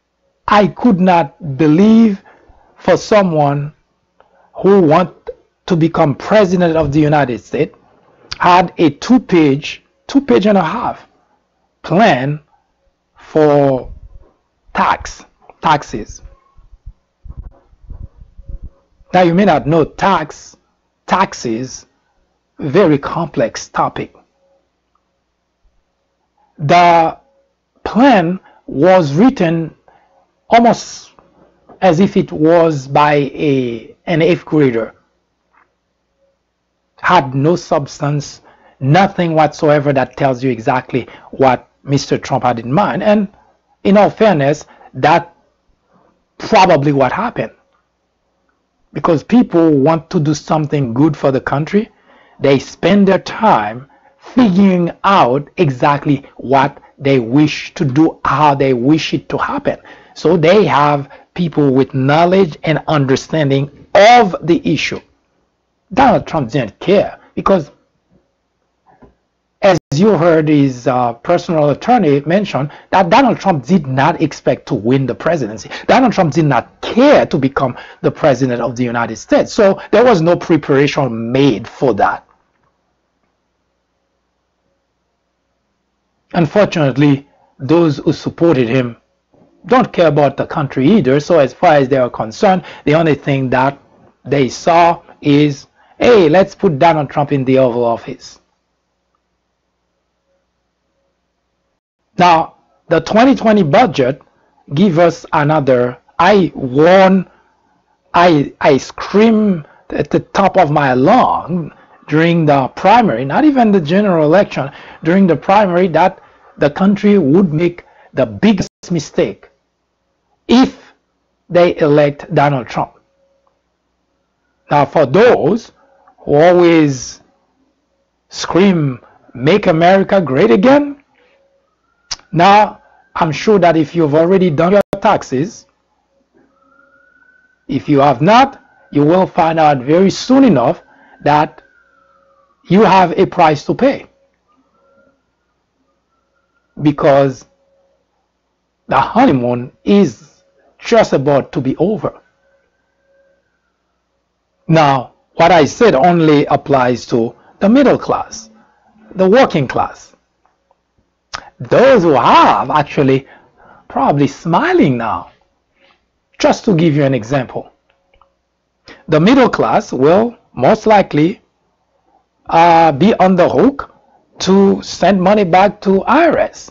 S1: I could not believe for someone who wanted to become president of the United States, had a two-page and a half plan for taxes. Now you may not know taxes, very complex topic. The plan was written almost as if it was by an 8th grader. Had no substance, nothing whatsoever that tells you exactly what Mr. Trump had in mind. And in all fairness, that's probably what happened. Because people want to do something good for the country, they spend their time figuring out exactly what they wish to do, how they wish it to happen. So they have people with knowledge and understanding of the issue. Donald Trump didn't care because, as you heard his personal attorney mention, that Donald Trump did not expect to win the presidency. Donald Trump did not care to become the president of the United States. So there was no preparation made for that. Unfortunately, those who supported him don't care about the country either. So as far as they are concerned, the only thing that they saw is, hey, let's put Donald Trump in the Oval Office. Now, the 2020 budget gives us another. I screamed at the top of my lung during the primary, not even the general election, during the primary, that the country would make the biggest mistake if they elect Donald Trump. Now, for those who always scream, "Make America Great Again," now I'm sure that if you've already done your taxes, if you have not, you will find out very soon enough that you have a price to pay, because the honeymoon is just about to be over. Now, what I said only applies to the middle class, the working class. Those who have actually probably smiling now. Just to give you an example, the middle class will most likely be on the hook to send money back to IRS.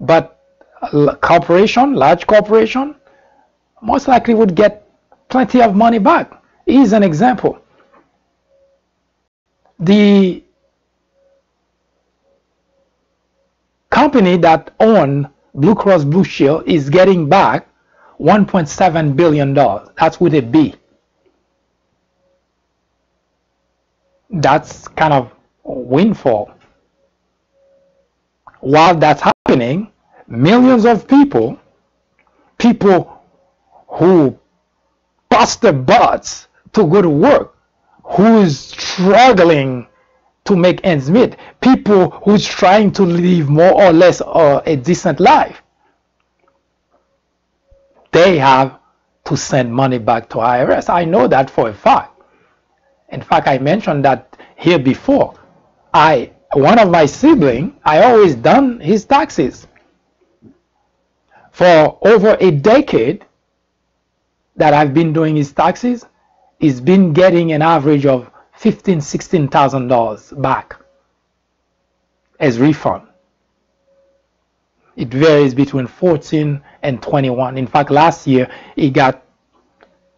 S1: But a corporation, large corporation, most likely would get plenty of money back. Here's an example. The company that owned Blue Cross Blue Shield is getting back $1.7 billion. That's with a B. That's kind of a windfall. While that's happening, millions of people who bust their butts to go to work, who's struggling to make ends meet, people who's trying to live more or less a decent life, they have to send money back to IRS. I know that for a fact. In fact, I mentioned that here before. One of my siblings, I always done his taxes. For over a decade that I've been doing his taxes, he's been getting an average of $15,000, $16,000 back as refund. It varies between 14 and 21. In fact, last year he got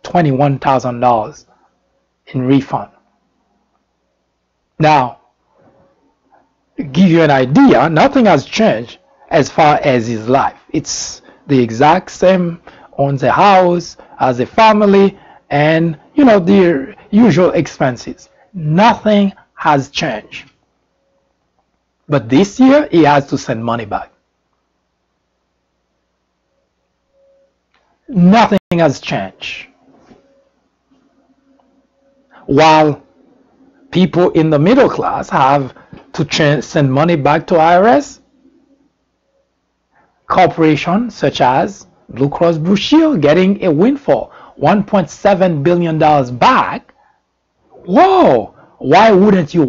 S1: $21,000 in refund. Now, to give you an idea, nothing has changed as far as his life. It's the exact same, owns a house, has a family, and the usual expenses. Nothing has changed. But this year he has to send money back. Nothing has changed. While people in the middle class have to send money back to IRS, corporations such as Blue Cross Blue Shield getting a windfall, $1.7 billion back. Whoa! Why wouldn't you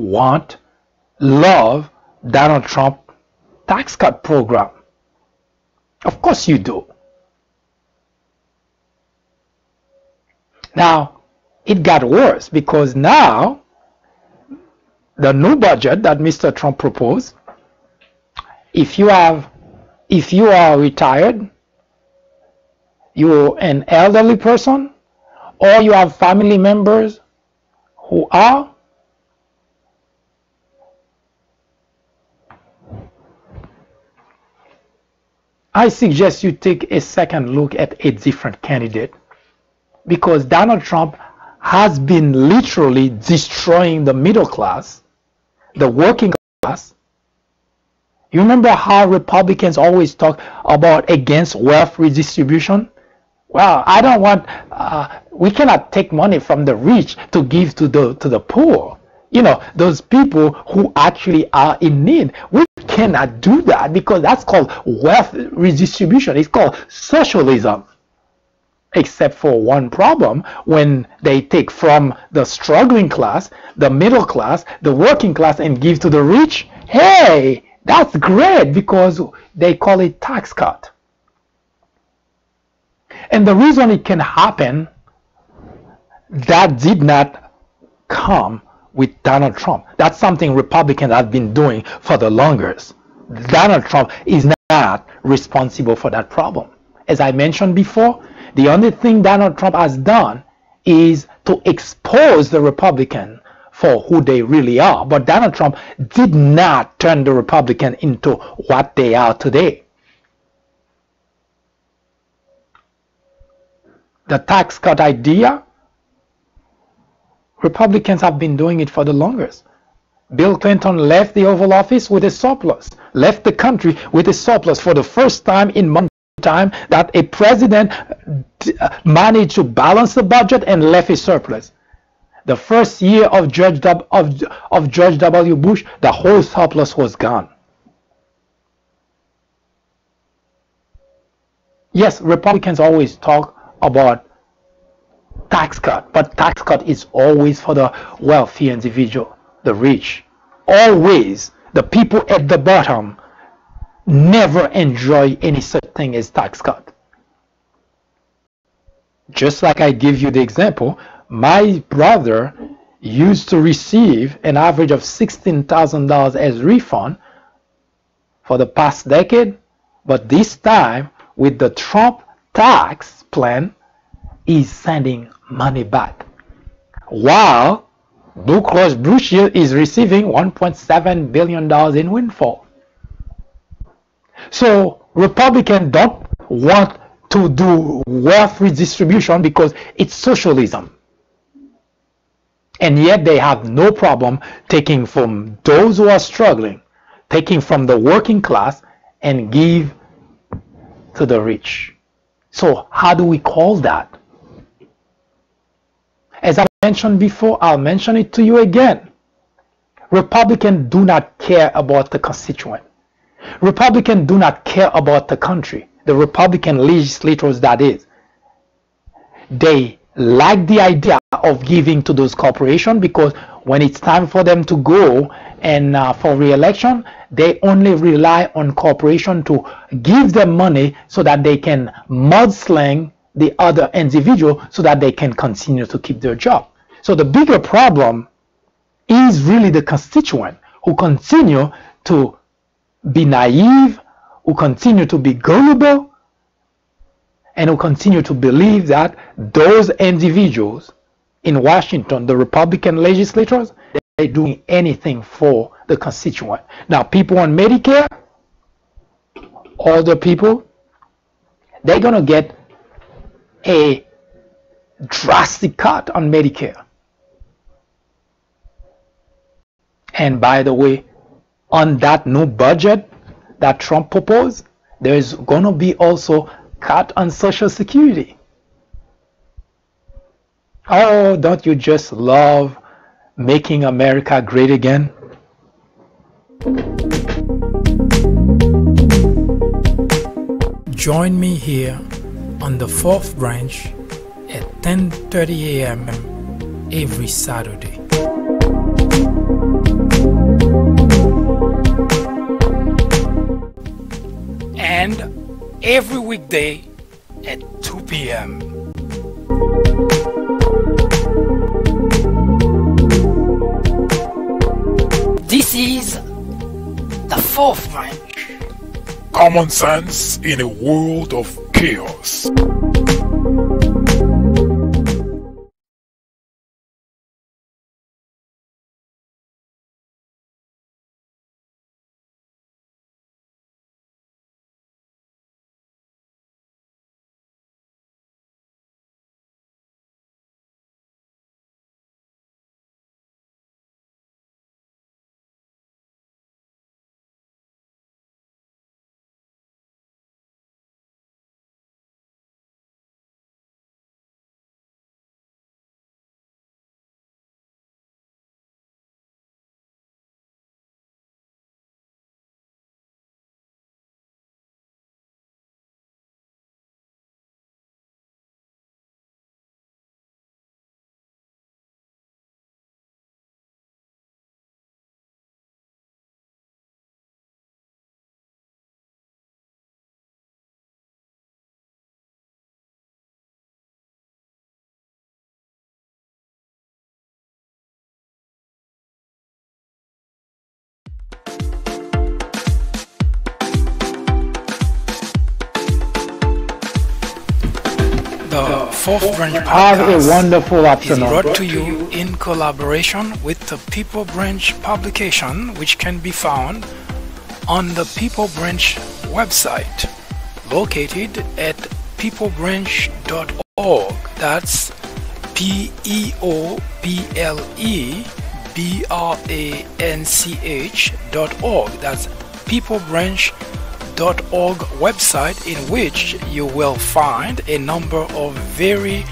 S1: love Donald Trump tax cut program? Of course you do. Now, it got worse because now the new budget that Mr. Trump proposed, if you are retired, you're an elderly person, or you have family members who are, I suggest you take a second look at a different candidate, because Donald Trump has been literally destroying the middle class, the working class. You remember how Republicans always talk about against wealth redistribution? Well, I don't want, we cannot take money from the rich to give to the poor. Those people who actually are in need. We cannot do that because that's called wealth redistribution. It's called socialism. Except for one problem: when they take from the struggling class, the middle class, the working class, and give to the rich, hey, that's great because they call it tax cut. And the reason it can happen, that did not come with Donald Trump. That's something Republicans have been doing for the longest. Donald Trump is not responsible for that problem. As I mentioned before, the only thing Donald Trump has done is to expose the Republican for who they really are. But Donald Trump did not turn the Republican into what they are today. The tax cut idea, Republicans have been doing it for the longest. Bill Clinton left the Oval Office with a surplus, left the country with a surplus for the first time in months. Time that a president managed to balance the budget and left a surplus. The first year of George W. Bush, the whole surplus was gone. Yes, Republicans always talk about tax cut, but tax cut is always for the wealthy individual, the rich. Always. The people at the bottom never enjoy any such thing as tax cut. Just like I give you the example, my brother used to receive an average of $16,000 as refund for the past decade. But this time, with the Trump tax plan, he's sending money back. While Blue Cross Blue Shield is receiving $1.7 billion in windfall. So Republicans don't want to do wealth redistribution because it's socialism. And yet they have no problem taking from those who are struggling, taking from the working class and give to the rich. So how do we call that? As I mentioned before, I'll mention it to you again. Republicans do not care about the constituent. Republicans do not care about the country. The Republican legislators, that is. They like the idea of giving to those corporations because when it's time for them to go and for re-election, they only rely on corporations to give them money so that they can mudsling the other individual so that they can continue to keep their job. So the bigger problem is really the constituent who continue to be naive, who continue to be gullible, and who continue to believe that those individuals in Washington, the Republican legislators, they're doing anything for the constituent. Now, people on Medicare, older people, they're going to get a drastic cut on Medicare. And by the way, on that new budget that Trump proposed, there's going to be also cut on Social Security. Oh, don't you just love making America great again?
S4: Join me here on the Fourth Branch at 10:30 a.m. every Saturday. And every weekday at 2 p.m. This is the Fourth Branch.
S5: Common sense in a world of chaos.
S4: The Fourth Branch
S1: Have a
S4: podcast
S1: wonderful
S4: is
S1: afternoon.
S4: brought to you in collaboration with the People Branch publication, which can be found on the People Branch website, located at peoplebranch.org. That's peoplebranch.org. That's peoplebranch.org website, in which you will find a number of very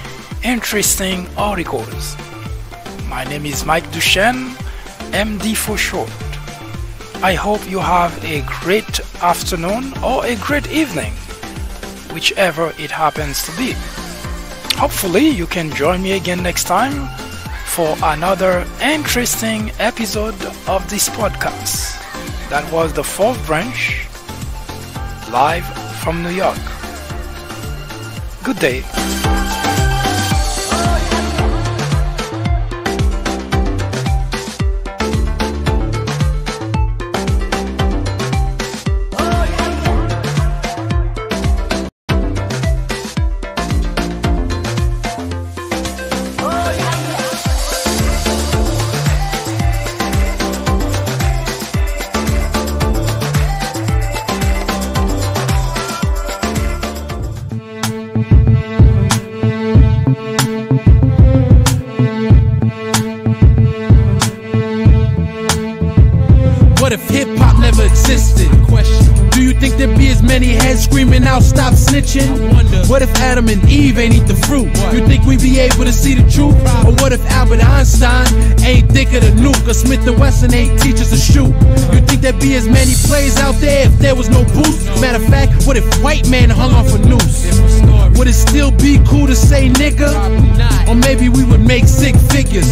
S4: interesting articles. My name is Mike Duchesne, MD for short. I hope you have a great afternoon or a great evening, whichever it happens to be. Hopefully you can join me again next time for another interesting episode of this podcast. That was the Fourth Branch, live from New York. Good day.
S6: What if hip-hop never existed? Question. Do you think there'd be as many heads screaming out, stop snitching? I wonder. What if Adam and Eve ain't eat the fruit? You think we'd be able to see the truth? Or what if Albert Einstein ain't think of the nuke? Or Smith & Wesson ain't teach us to shoot? You think there'd be as many plays out there if there was no boost? Matter of fact, what if white man hung off a noose? Would it still be cool to say nigga? Or maybe we would make six figures?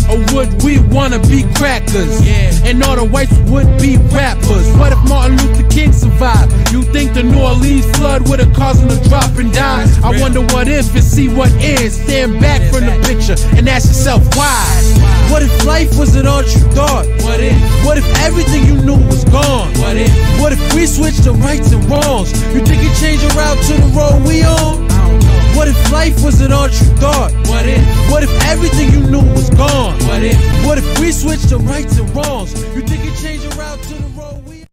S6: Or would we wanna be crackers? And all the whites would be rappers? What if Martin Luther King survived? You think the New Orleans flood would've caused him to drop and die? I wonder what if and see what is. Stand back from the picture and ask yourself why. What if life wasn't all you thought? What if everything you knew was gone? What if we switched to rights and wrongs? You think you'd change your route to the road we on? What if life wasn't all you thought? What if everything you knew was gone? What if we switched to rights and wrongs? You think you'd change your route to the road we on?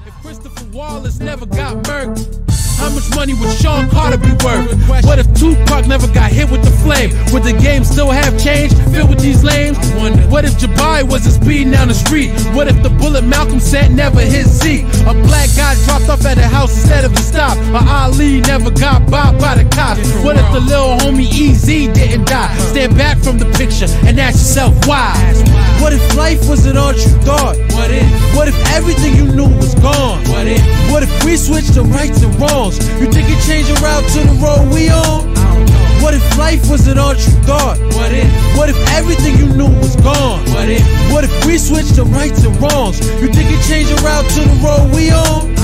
S6: If Christopher Wallace never got murked, how much money would Sean Carter be worth? What if Tupac never got hit with the flame? Would the game still have change filled with these lames? What if Jabari wasn't speeding down the street? What if the bullet Malcolm sent never hit Zeke? A black guy dropped off at a house instead of a stop? Or Ali never got bopped by the cops? What if the little homie EZ didn't die? Stand back from the picture and ask yourself why. What if life wasn't all you thought? What if everything you knew was gone? What if we switched to rights and wrongs? You think you'd change your route to the road we on? What if life wasn't all you thought? What if everything you knew was gone? What if we switched to rights and wrongs? You think you'd change your route to the road we on?